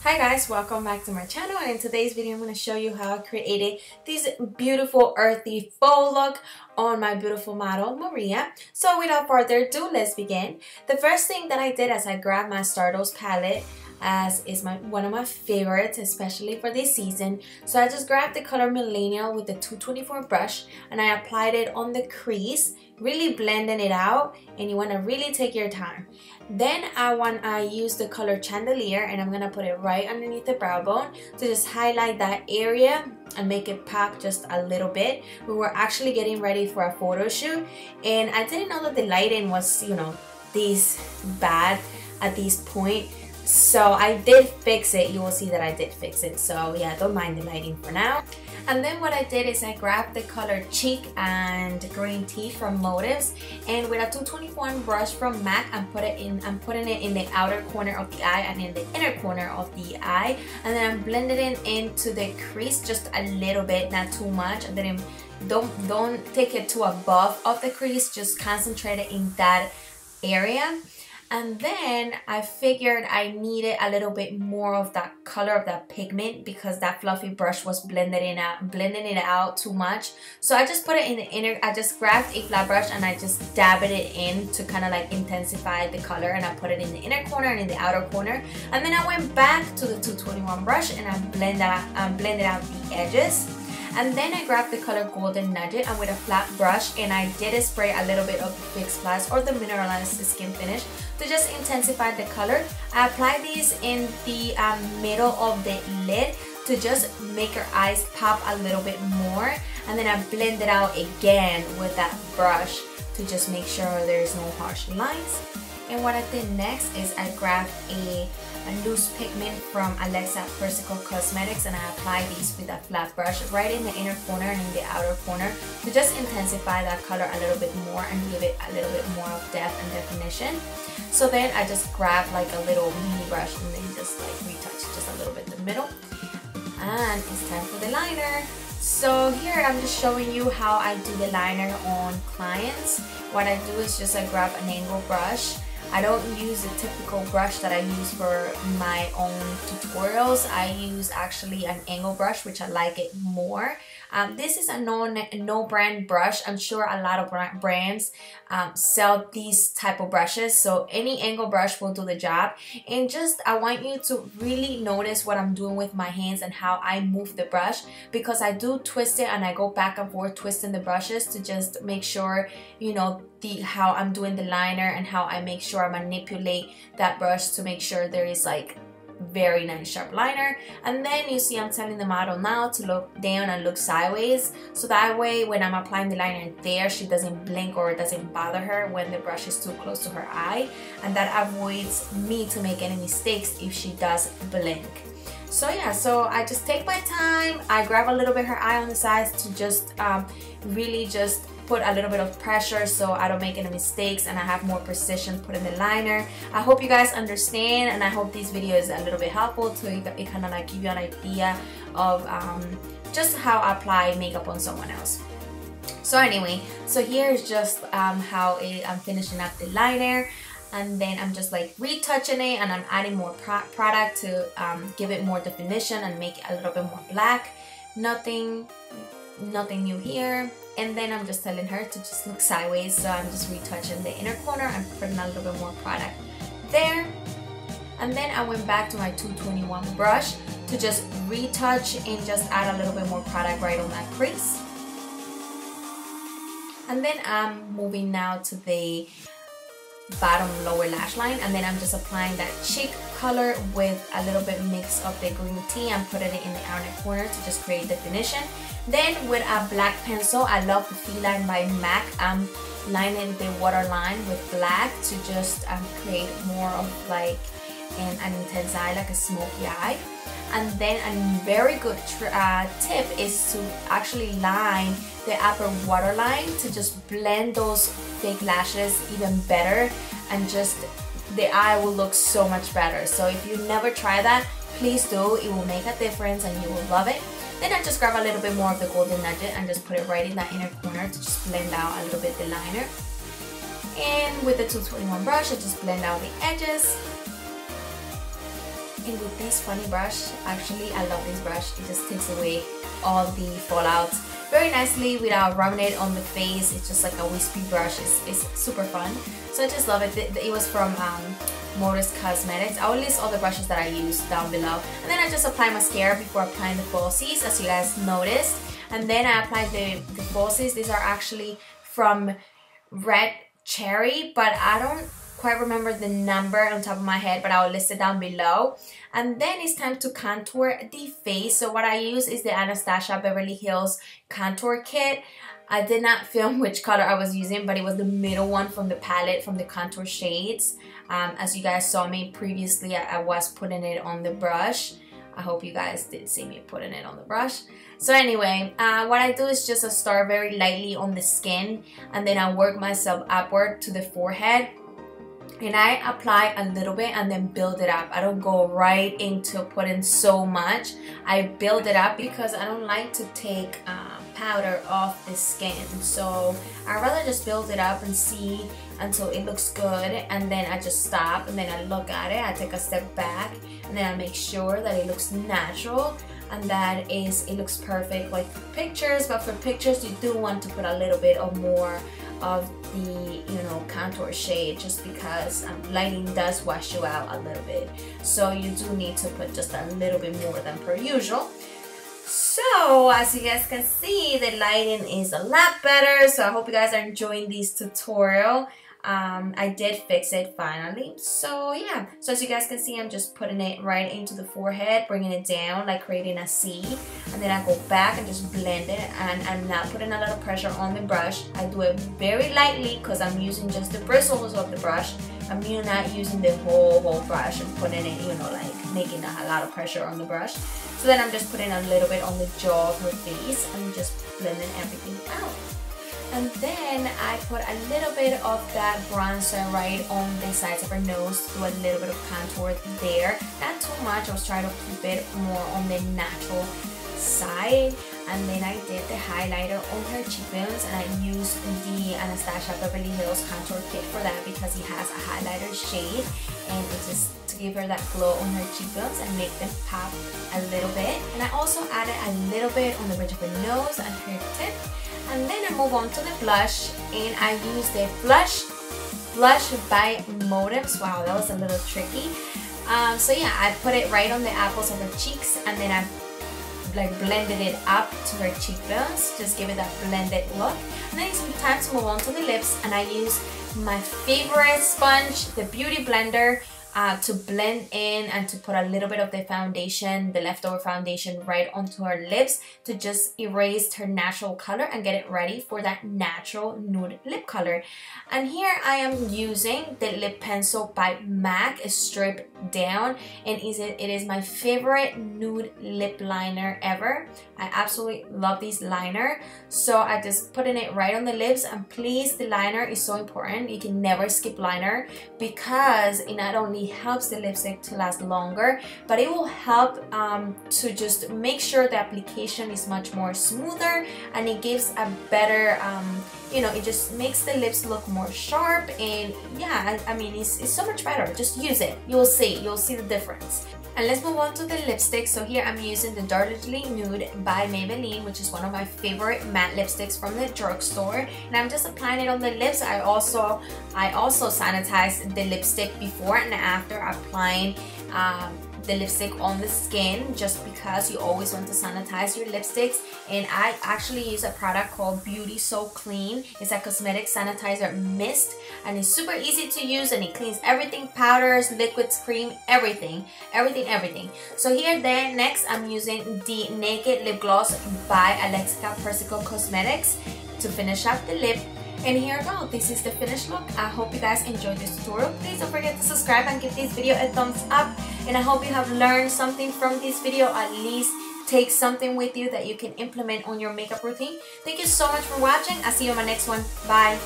Hi guys, welcome back to my channel, and in today's video I'm going to show you how I created this beautiful earthy faux look on my beautiful model Maria. So without further ado, let's begin. The first thing that I did is I grabbed my Stardust palette, as is one of my favorites, especially for this season. So I just grabbed the color Millennial with the 224 brush and I applied it on the crease, really blending it out, and you want to really take your time. Then I use the color Chandelier and I'm gonna put it right underneath the brow bone to just highlight that area and make it pop just a little bit. We were actually getting ready for a photo shoot and I didn't know that the lighting was, this bad at this point. So I did fix it. You will see that I did fix it. So yeah, don't mind the lighting for now. And then what I did is I grabbed the color Chic and Green Tea from Motives, and with a 221 brush from MAC, I'm putting it in the outer corner of the eye and in the inner corner of the eye, and then I'm blending it into the crease just a little bit, not too much. And then don't take it to above of the crease, just concentrate it in that area. And then I figured I needed a little bit more of that color of that pigment because that fluffy brush was blending it out too much. So I just put it in the inner, I just grabbed a flat brush and I just dabbed it in to kind of like intensify the color, and I put it in the inner corner and in the outer corner. And then I went back to the 221 brush and I blended out the edges. And then I grabbed the color Golden Nugget and with a flat brush, and I did spray a little bit of the Fix Plus or the Mineralized Skin Finish to just intensify the color. I applied these in the middle of the lid to just make her eyes pop a little bit more. And then I blended out again with that brush to just make sure there's no harsh lines. And what I did next is I grabbed a loose pigment from Alexa Persico Cosmetics and I applied these with a flat brush right in the inner corner and in the outer corner to just intensify that color a little bit more and give it a little bit more of depth and definition. So then I just grabbed like a little mini brush and then just like retouch just a little bit in the middle. And it's time for the liner. So here I'm just showing you how I do the liner on clients. What I do is just I grab an angle brush. I don't use a typical brush that I use for my own tutorials. I use actually an angle brush, which I like it more. This is a no brand brush. I'm sure a lot of brands sell these type of brushes, so any angle brush will do the job. And just I want you to really notice what I'm doing with my hands and how I move the brush, because I do twist it and I go back and forth twisting the brushes to just make sure how I'm doing the liner and how I make sure I manipulate that brush to make sure there is like very nice sharp liner. And then you see I'm telling the model now to look down and look sideways, so that way when I'm applying the liner there, she doesn't blink or it doesn't bother her when the brush is too close to her eye, and that avoids me to make any mistakes if she does blink. So yeah, so I just take my time, I grab a little bit her eye on the sides to just really just put a little bit of pressure so I don't make any mistakes and I have more precision putting the liner. I hope you guys understand, and I hope this video is a little bit helpful to it kind of like give you an idea of just how I apply makeup on someone else. So anyway, so here's just how I'm finishing up the liner. And then I'm just like retouching it and I'm adding more product to give it more definition and make it a little bit more black. Nothing new here. And then I'm just telling her to just look sideways, so I'm just retouching the inner corner and putting a little bit more product there. And then I went back to my 221 brush to just retouch and just add a little bit more product right on that crease. And then I'm moving now to the bottom lower lash line, and then I'm just applying that Chic color with a little bit mix of the green tea and putting it in the outer corner to just create definition. Then with a black pencil, I love the Feline by MAC, I'm lining the waterline with black to just create more of like an intense eye, like a smoky eye. And then a very good tip is to actually line the upper waterline to just blend those fake lashes even better, and just the eye will look so much better. So if you never try that, please do. It will make a difference and you will love it. Then I just grab a little bit more of the Golden Nugget and just put it right in that inner corner to just blend out a little bit the liner. And with the 221 brush, I just blend out the edges. And with this funny brush, actually I love this brush. It just takes away all the fallouts very nicely without rubbing it on the face. It's just like a wispy brush. It's super fun. So I just love it. It was from Modest Cosmetics. I will list all the brushes that I use down below. And then I just apply mascara before applying the falsies, as you guys noticed. And then I applied the falsies. These are actually from Red Cherry, but I don't quite remember the number on top of my head, but I will list it down below. And then it's time to contour the face. So what I use is the Anastasia Beverly Hills contour kit. I did not film which color I was using, but it was the middle one from the palette, from the contour shades. As you guys saw me previously, I was putting it on the brush. I hope you guys did see me putting it on the brush. So anyway, what I do is just start very lightly on the skin, and then I work myself upward to the forehead. And I apply a little bit and then build it up. I don't go right into putting so much. I build it up because I don't like to take powder off the skin. So I'd rather just build it up and see until it looks good, and then I just stop and then I look at it. I take a step back and then I make sure that it looks natural and that it looks perfect like for pictures. But for pictures, you do want to put a little bit of more of the, you know, contour shade, just because lighting does wash you out a little bit. So you do need to put just a little bit more than per usual. So as you guys can see, the lighting is a lot better. So I hope you guys are enjoying this tutorial. I did fix it finally. So yeah, so as you guys can see, I'm just putting it right into the forehead, bringing it down, like creating a C, and then I go back and just blend it. And I'm not putting a lot of pressure on the brush. I do it very lightly because I'm using just the bristles of the brush. I'm not using the whole brush and putting it, you know, like making a lot of pressure on the brush. So then I'm just putting a little bit on the jaw of her face and just blending everything out. And then I put a little bit of that bronzer right on the sides of her nose to do a little bit of contour there. Not too much, I was trying to keep it more on the natural side. And then I did the highlighter on her cheekbones, and I used the Anastasia Beverly Hills contour kit for that because it has a highlighter shade, and it's just to give her that glow on her cheekbones and make them pop a little bit. And I also added a little bit on the bridge of her nose and her tip. And then I move on to the blush, and I use the Blush by Motives. Wow, that was a little tricky. So yeah, I put it right on the apples of her cheeks, and then I like blended it up to her cheekbones. Just give it that blended look. And then it's time to move on to the lips, and I use my favorite sponge, the Beauty Blender, to blend in and to put a little bit of the foundation, the leftover foundation, right onto her lips to just erase her natural color and get it ready for that natural nude lip color. And here I am using the lip pencil by MAC Stripdown, and it is my favorite nude lip liner ever. I absolutely love this liner. So I just putting it right on the lips, and please, the liner is so important. You can never skip liner because it not only helps the lipstick to last longer, but it will help to just make sure the application is much more smoother, and it gives a better you know, it just makes the lips look more sharp. And yeah, I mean, it's so much better. Just use it, you'll see the difference. And let's move on to the lipstick. So here I'm using the Darkly Nude by Maybelline, which is one of my favorite matte lipsticks from the drugstore. And I'm just applying it on the lips. I also sanitize the lipstick before and after applying the lipstick on the skin, just because you always want to sanitize your lipsticks. And I actually use a product called Beauty So Clean. It's a cosmetic sanitizer mist, and it's super easy to use, and it cleans everything: powders, liquids, cream, everything. So here then next I'm using the Naked Lip Gloss by Alexa Persico Cosmetics to finish up the lip. And here we go. This is the finished look. I hope you guys enjoyed this tutorial. Please don't forget to subscribe and give this video a thumbs up. And I hope you have learned something from this video. At least take something with you that you can implement on your makeup routine. Thank you so much for watching. I'll see you on my next one. Bye.